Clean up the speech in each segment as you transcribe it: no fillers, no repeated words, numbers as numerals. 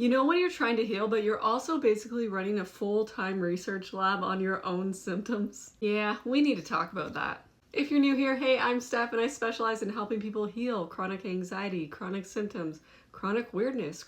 You know when you're trying to heal, but you're also basically running a full-time research lab on your own symptoms? Yeah, we need to talk about that. If you're new here, hey, I'm Steph and I specialize in helping people heal chronic anxiety, chronic symptoms, chronic weirdness,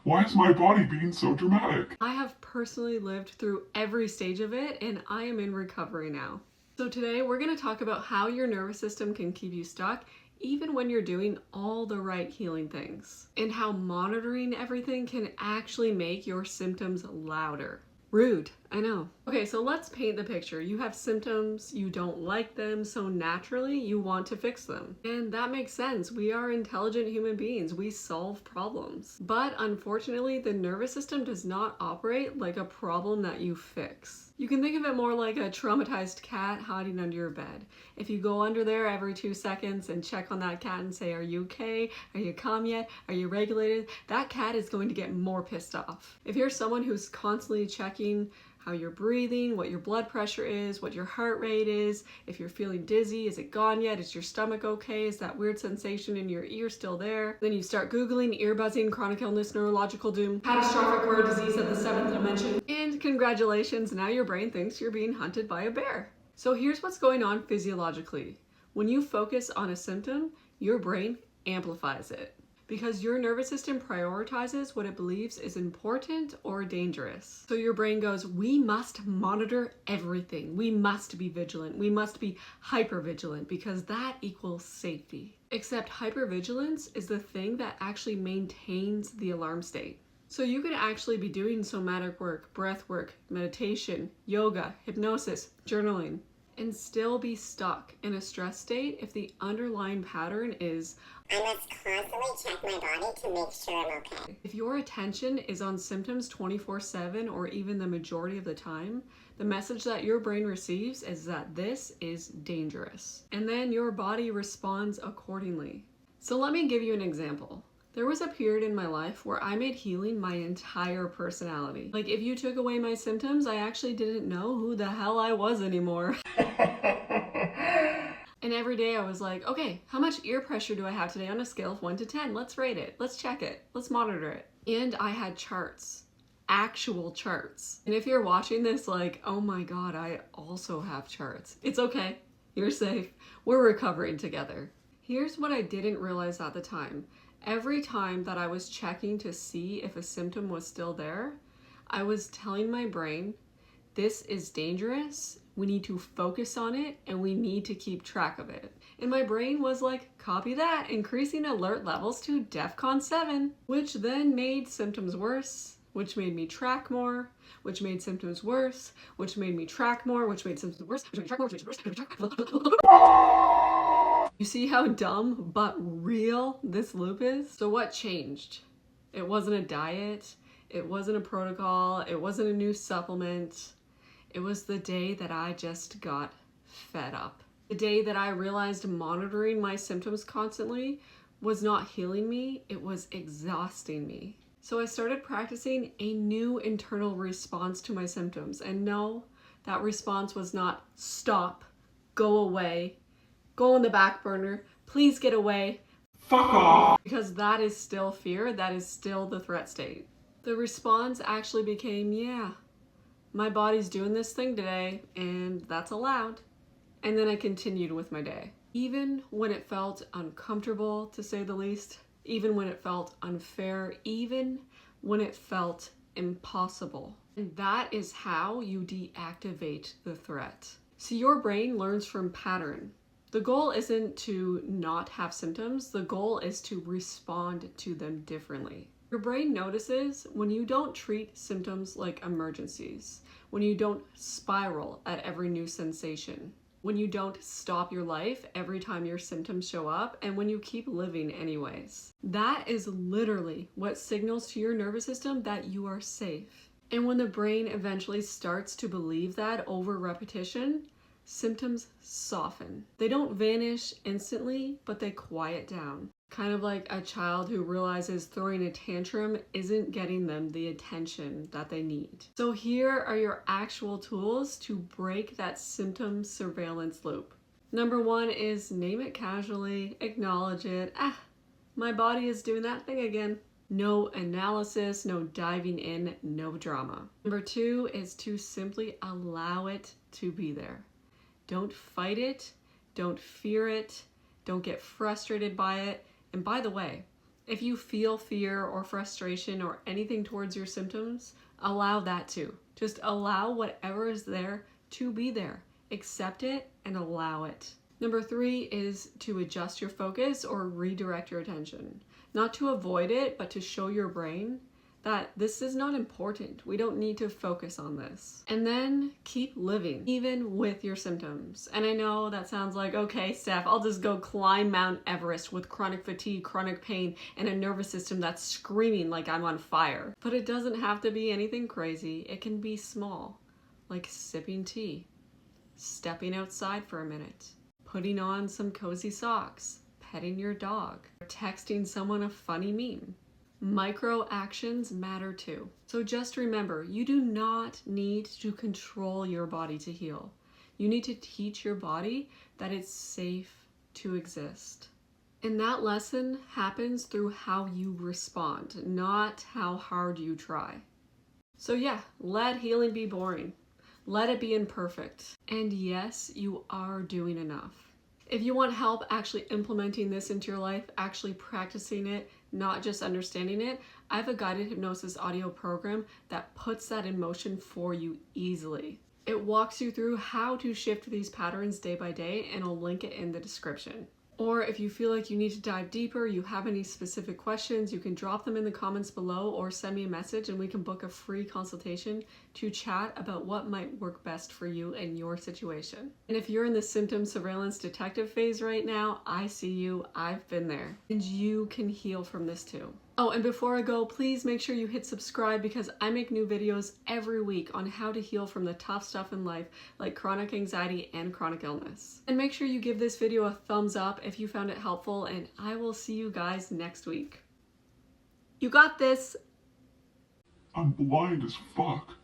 Why is my body being so dramatic? I have personally lived through every stage of it and I am in recovery now. So today we're going to talk about how your nervous system can keep you stuck even when you're doing all the right healing things, and how monitoring everything can actually make your symptoms louder. Rude, I know. Okay, so let's paint the picture. You have symptoms, you don't like them, so naturally you want to fix them. And that makes sense. We are intelligent human beings. We solve problems. But unfortunately, the nervous system does not operate like a problem that you fix. You can think of it more like a traumatized cat hiding under your bed. If you go under there every 2 seconds and check on that cat and say, are you okay? Are you calm yet? Are you regulated? That cat is going to get more pissed off. If you're someone who's constantly checking how you're breathing, what your blood pressure is, what your heart rate is, if you're feeling dizzy, is it gone yet? Is your stomach okay? Is that weird sensation in your ear still there? Then you start Googling ear buzzing, chronic illness, neurological doom, catastrophic rare disease of the 7th dimension, and congratulations, now your brain thinks you're being hunted by a bear. So here's what's going on physiologically. When you focus on a symptom, your brain amplifies it, because your nervous system prioritizes what it believes is important or dangerous. So your brain goes, we must monitor everything. We must be vigilant. We must be hypervigilant because that equals safety. Except hypervigilance is the thing that actually maintains the alarm state. So you could actually be doing somatic work, breath work, meditation, yoga, hypnosis, journaling, and still be stuck in a stress state if the underlying pattern is, I must constantly check my body to make sure I'm okay. If your attention is on symptoms 24/7 or even the majority of the time, the message that your brain receives is that this is dangerous. And then your body responds accordingly. So let me give you an example. There was a period in my life where I made healing my entire personality. Like if you took away my symptoms, I actually didn't know who the hell I was anymore. And every day I was like, okay, how much ear pressure do I have today on a scale of 1 to 10? Let's rate it. Let's check it. Let's monitor it. And I had charts, actual charts. And if you're watching this like, oh my God, I also have charts. It's okay. You're safe. We're recovering together. Here's what I didn't realize at the time. Every time that I was checking to see if a symptom was still there, I was telling my brain, this is dangerous. We need to focus on it and we need to keep track of it. And my brain was like, copy that, increasing alert levels to DEFCON 7, which then made symptoms worse, which made me track more, which made symptoms worse, which made me track more, which made symptoms worse, which made me track more, which made me track more. You see how dumb but real this loop is? So what changed? It wasn't a diet, it wasn't a protocol, it wasn't a new supplement. It was the day that I just got fed up. The day that I realized monitoring my symptoms constantly was not healing me, it was exhausting me. So I started practicing a new internal response to my symptoms. And no, that response was not stop, go away, go on the back burner, please get away, Fuck off! because that is still fear, that is still the threat state. The response actually became, yeah, my body's doing this thing today and that's allowed. And then I continued with my day. Even when it felt uncomfortable, to say the least, even when it felt unfair, even when it felt impossible. And that is how you deactivate the threat. So your brain learns from pattern. The goal isn't to not have symptoms, the goal is to respond to them differently. Your brain notices when you don't treat symptoms like emergencies, when you don't spiral at every new sensation, when you don't stop your life every time your symptoms show up, and when you keep living anyways. That is literally what signals to your nervous system that you are safe. And when the brain eventually starts to believe that over repetition, symptoms soften. They don't vanish instantly, but they quiet down. Kind of like a child who realizes throwing a tantrum isn't getting them the attention that they need. So here are your actual tools to break that symptom surveillance loop. Number 1 is name it casually, acknowledge it. My body is doing that thing again. No analysis, no diving in, no drama. Number 2 is to simply allow it to be there. Don't fight it, don't fear it, don't get frustrated by it. And by the way, if you feel fear or frustration or anything towards your symptoms, allow that too. Just allow whatever is there to be there. Accept it and allow it. Number 3 is to adjust your focus or redirect your attention. Not to avoid it, but to show your brain that this is not important. We don't need to focus on this. And then keep living, even with your symptoms. And I know that sounds like, okay, Steph, I'll just go climb Mount Everest with chronic fatigue, chronic pain, and a nervous system that's screaming like I'm on fire. But it doesn't have to be anything crazy. It can be small, like sipping tea, stepping outside for a minute, putting on some cozy socks, petting your dog, texting someone a funny meme. Micro actions matter too. So just remember, you do not need to control your body to heal. You need to teach your body that it's safe to exist. And that lesson happens through how you respond, not how hard you try. So yeah, let healing be boring. Let it be imperfect. And yes, you are doing enough. If you want help actually implementing this into your life, actually practicing it, not just understanding it, I have a guided hypnosis audio program that puts that in motion for you easily. It walks you through how to shift these patterns day by day, and I'll link it in the description. Or if you feel like you need to dive deeper, you have any specific questions, you can drop them in the comments below or send me a message and we can book a free consultation to chat about what might work best for you and your situation. And if you're in the symptom surveillance detective phase right now, I see you, I've been there. And you can heal from this too. Oh, and before I go, please make sure you hit subscribe because I make new videos every week on how to heal from the tough stuff in life like chronic anxiety and chronic illness. And make sure you give this video a thumbs up if you found it helpful, and I will see you guys next week. You got this! I'm blind as fuck.